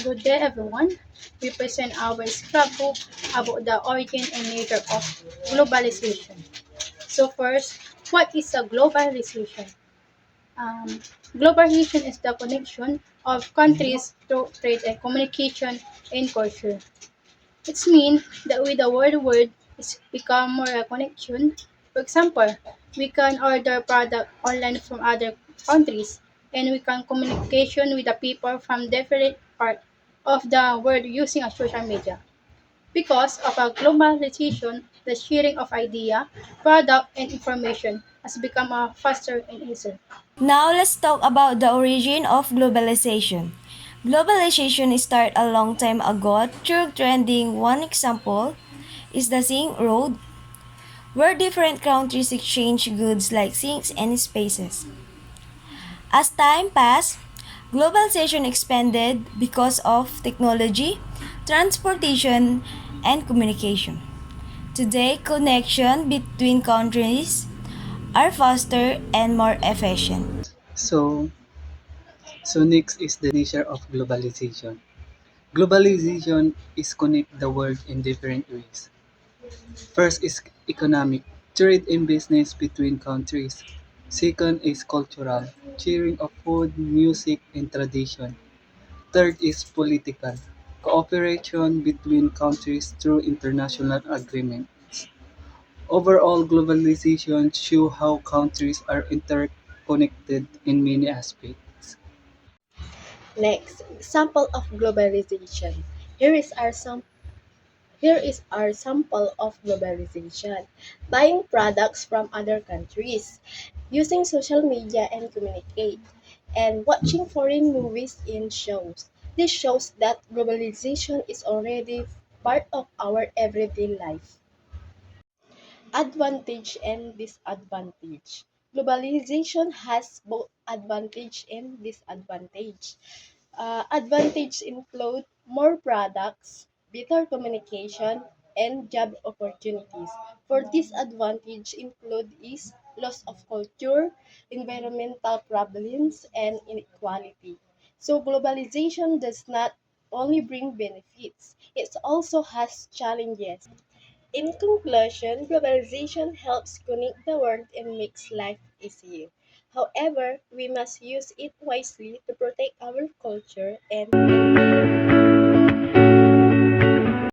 Good day, everyone. We present our scrapbook about the origin and nature of globalization. So first, what is a globalization? Um, Globalization is the connection of countries through trade and communication and culture. It means that with the world is become more a connection. For example, we can order product online from other countries and we can communication with the people from different part of the world using a social media. Because of a globalization, the sharing of idea, product, and information has become a faster and easier. Now let's talk about the origin of globalization. Globalization started a long time ago through trending. One example is the Silk Road, where different countries exchange goods like things and spaces. As time passed, globalization expanded because of technology, transportation, and communication. Today, connection between countries are faster and more efficient. So, so next is the nature of globalization. Globalization is connect the world in different ways. First is economic, trade and business between countries. Second is cultural, sharing of food, music, and tradition. Third is political, cooperation between countries through international agreements. Overall, globalization shows how countries are interconnected in many aspects. Next, example of globalization. Here is our some Here is our sample of globalization. Buying products from other countries, using social media and communicate, and watching foreign movies and shows. This shows that globalization is already part of our everyday life. Advantage and disadvantage. Globalization has both advantage and disadvantage. Advantage include more products, better communication, and job opportunities. For disadvantage include is loss of culture, environmental problems, and inequality. So globalization does not only bring benefits, it also has challenges. In conclusion, globalization helps connect the world and makes life easier. However, we must use it wisely to protect our culture and environment.